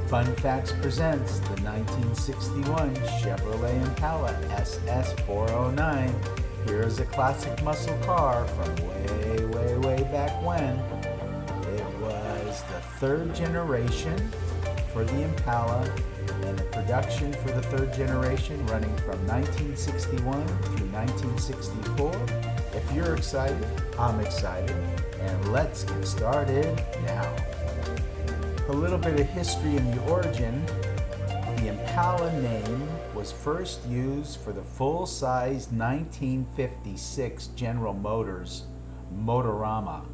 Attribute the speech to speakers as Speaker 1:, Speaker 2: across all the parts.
Speaker 1: Fun Facts presents the 1961 Chevrolet Impala SS 409. Here's a classic muscle car from way back when. It was the third generation for the Impala, and the production for the third generation running from 1961 through 1964. If you're excited, I'm excited, and let's get started now. A little bit of history in the origin. The Impala name was first used for the full-size 1956 General Motors Motorama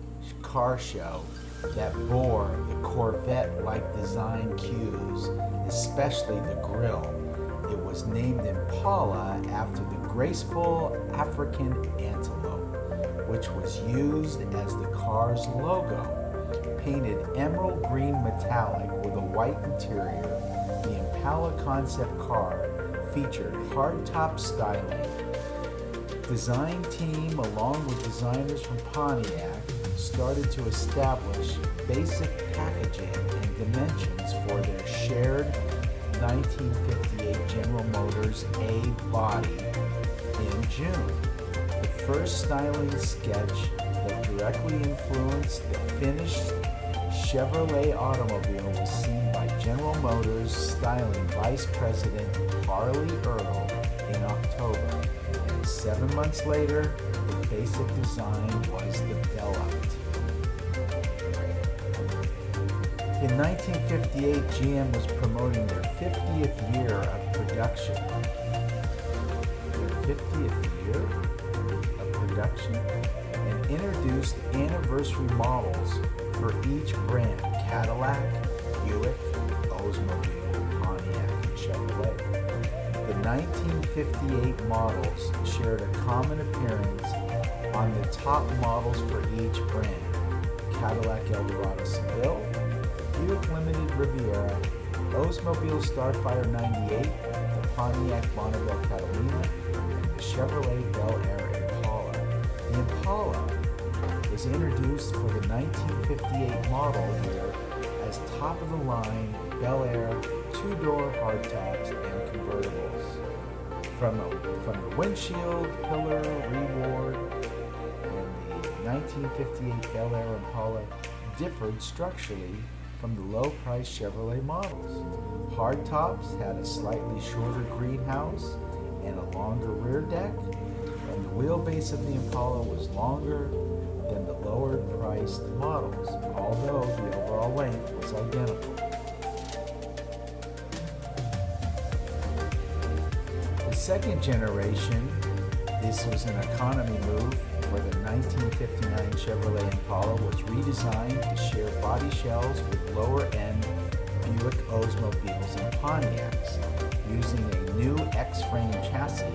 Speaker 1: car show that bore the Corvette-like design cues, especially the grille. It was named Impala after the graceful African antelope, which was used as the car's logo. Painted emerald green metallic with a white interior, the Impala concept car featured hardtop styling. Design team, along with designers from Pontiac, started to establish basic packaging and dimensions for their shared 1958 General Motors A body in June. The first styling sketch that directly influenced the finished Chevrolet automobile was seen by General Motors styling Vice President Harley Earl in October, and 7 months later, the basic design was developed. In 1958, GM was promoting their 50th year of production. Their 50th year of production, and introduced anniversary models for each brand: Cadillac, Buick, Oldsmobile, Pontiac, and Chevrolet. The 1958 models shared a common appearance on the top models for each brand: Cadillac Eldorado Seville, Buick Limited Riviera, Oldsmobile Starfire 98, the Pontiac Bonneville Catalina, and the Chevrolet Bel Air Impala. The Impala was introduced for the 1958 model year as top-of-the-line Bel Air two-door hardtops and convertibles. From the windshield, pillar, reward, and the 1958 Bel Air Impala differed structurally from the low-priced Chevrolet models. Hardtops had a slightly shorter greenhouse and a longer rear deck, and the wheelbase of the Impala was longer than the lower-priced models, although the overall length was identical. The second generation, this was an economy move for the 1959 Chevrolet Impala, was redesigned to share body shells with lower-end Buick Oldsmobiles and Pontiacs. Using a new X-frame chassis,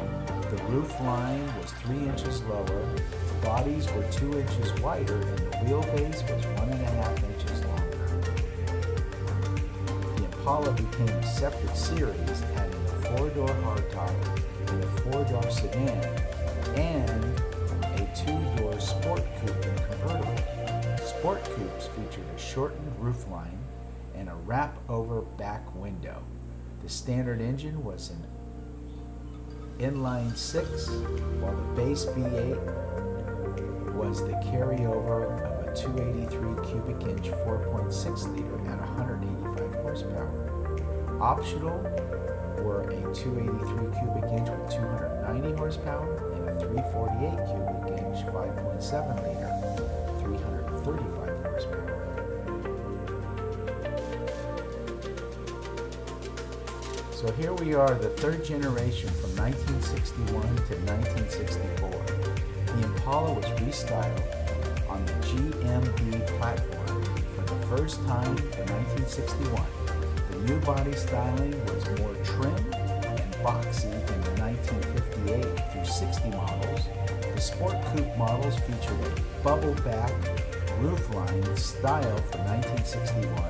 Speaker 1: the roof line was 3 inches lower, bodies were 2 inches wider, and the wheelbase was 1.5 inches longer. The Impala became a separate series, adding a 4-door hardtop and a 4-door sedan, and a 2-door sport coupe and convertible. Sport coupes featured a shortened roofline and a wrap-over back window. The standard engine was an inline 6, while the base V8 was the carryover of a 283 cubic inch 4.6 liter at 185 horsepower. Optional were a 283 cubic inch with 290 horsepower and a 348 cubic inch 5.7 liter, 335 horsepower. So here we are, the third generation from 1961 to 1964. The Impala was restyled on the GMB platform for the first time in 1961. The new body styling was more trim and boxy than the 1958 through 60 models. The Sport Coupe models featured a bubble-back roofline style for 1961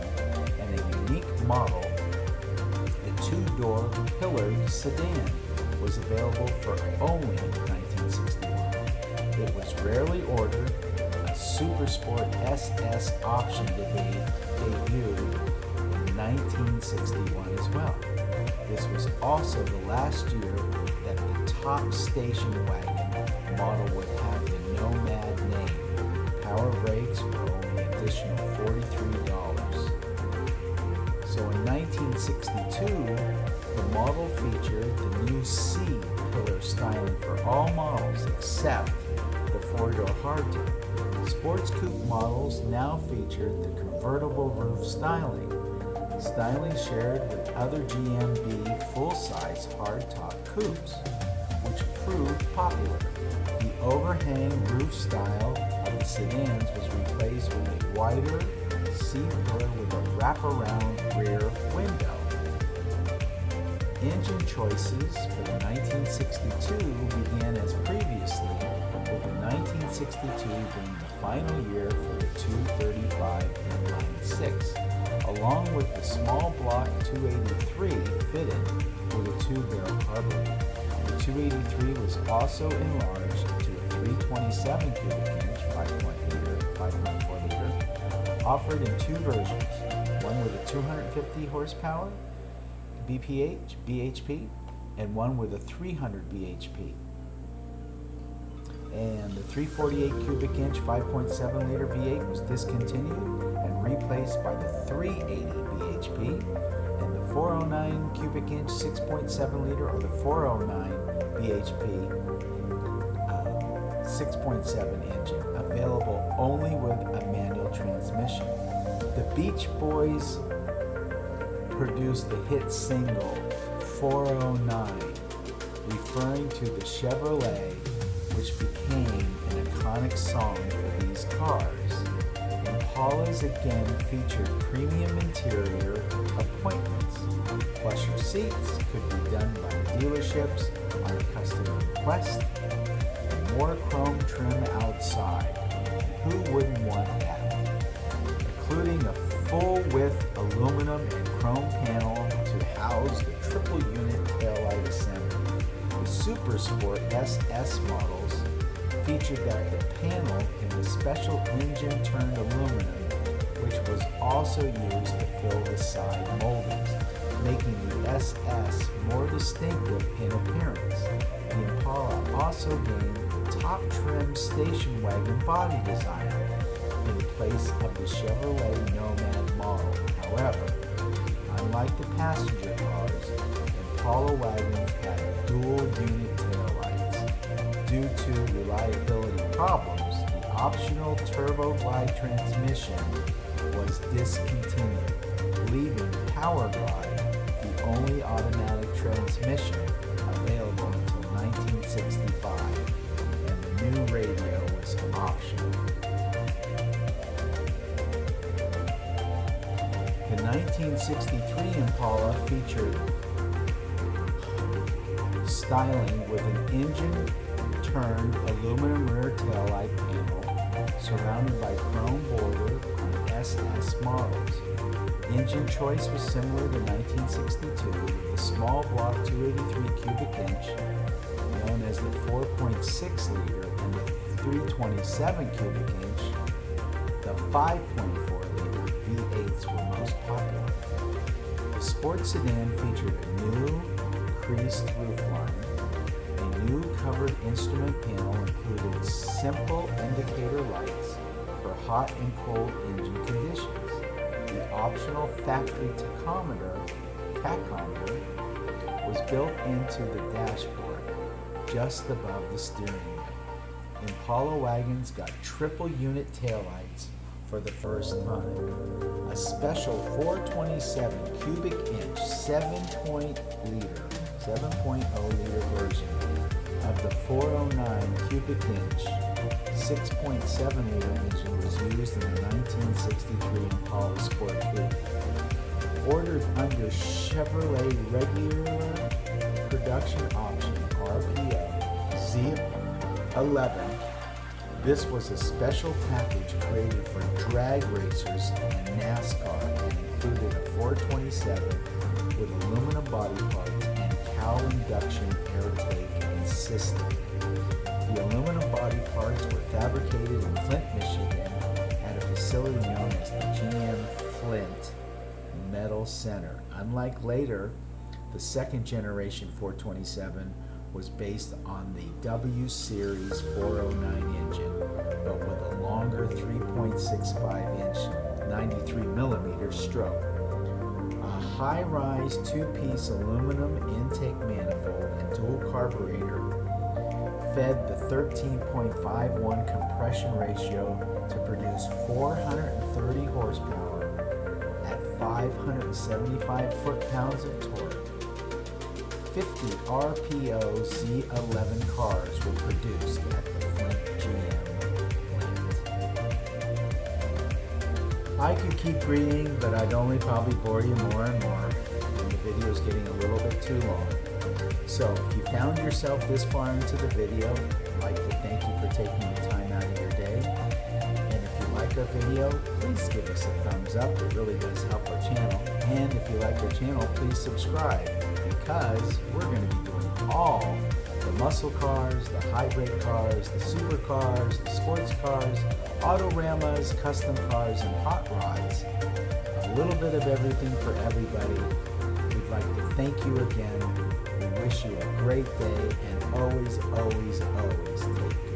Speaker 1: and a unique model. The 2-door pillared sedan was available for only 1961. It was rarely ordered. A Super Sport SS option debut in 1961 as well. This was also the last year that the top station wagon model would have the Nomad name. Power brakes were only an additional $43. So in 1962, the model featured the new C pillar styling for all models except the four-door hardtop. Sports coupe models now featured the convertible roof styling. Styling shared with other GMB full-size hardtop coupes, which proved popular. The overhang roof style of the sedans was replaced with a wider C-pillar with a wraparound rear window. Engine choices for the 1962 began as previously, with the 1962 being the final year for the 235 inline 6, along with the small block 283 fitted with a 2-barrel carburetor. The 283 was also enlarged to a 327 cubic inch 5.4 liter, offered in two versions, one with a 250 horsepower bhp, and one with a 300 bhp. And the 348 cubic inch 5.7 liter V8 was discontinued and replaced by the 380 bhp, and the 409 cubic inch 6.7 liter or the 409 bhp 6.7 engine, available only with a manual transmission. The Beach Boys produced the hit single 409, referring to the Chevrolet, which became an iconic song for these cars. Impalas again featured premium interior appointments. Plusher seats could be done by the dealerships on a customer request, and more chrome trim outside. Who wouldn't want that? Including a full-width aluminum and chrome panel to house the triple unit taillight assembly. The Super Sport SS models featured that the panel in the special engine-turned aluminum, which was also used to fill the side moldings, making the SS more distinctive in appearance. The Impala also gained the top trim station wagon body design in place of the Chevrolet Nomad model. However, unlike the passenger cars, Impala wagons had dual unit taillights. Due to reliability problems, the optional turbo glide transmission was discontinued, leaving Power Glide the only automatic transmission available until 1965, and the new radio was optional. The 1963 Impala featured styling with an engine-turned aluminum rear taillight panel surrounded by chrome border on SS models. Engine choice was similar to 1962 with the small block 283 cubic inch known as the 4.6 liter and the 327 cubic inch. The 5.4 liter V8s were most popular. The sports sedan featured a new creased roofline. A new covered instrument panel included simple indicator lights for hot and cold engine conditions. The optional factory tachometer was built into the dashboard just above the steering wheel. Impala wagons got triple unit taillights for the first time. A special 427 cubic inch 7.0 liter version of the 409 cubic inch 6.7 liter engine was used in the 1963 Impala Sport Coupe. Ordered under Chevrolet Regular Production Option RPO Z11, this was a special package created for drag racers and NASCAR and included a 427 with aluminum body parts and cowl induction airtake system. The aluminum body parts were fabricated in Flint, Michigan at a facility known as the GM Flint metal center. Unlike later, the second generation 427 was based on the W Series 409 engine, but with a longer 3.65-inch 93mm stroke. A high-rise two-piece aluminum intake manifold and dual carburetor fed the 13.51 compression ratio to produce 430 horsepower at 575 foot-pounds of torque. 50 RPO Z11 cars were produced at the Flint GM plant. I could keep reading, but I'd only probably bore you more and more, and the video is getting a little bit too long. So if you found yourself this far into the video, I'd like to thank you for taking the time out of your day. And if you like our video, please give us a thumbs up. It really does help our channel. And if you like our channel, please subscribe, because we're going to be doing all the muscle cars, the hybrid cars, the supercars, the sports cars, autoramas, custom cars, and hot rods. A little bit of everything for everybody. We'd like to thank you again. We wish you a great day, and always, always, always take care.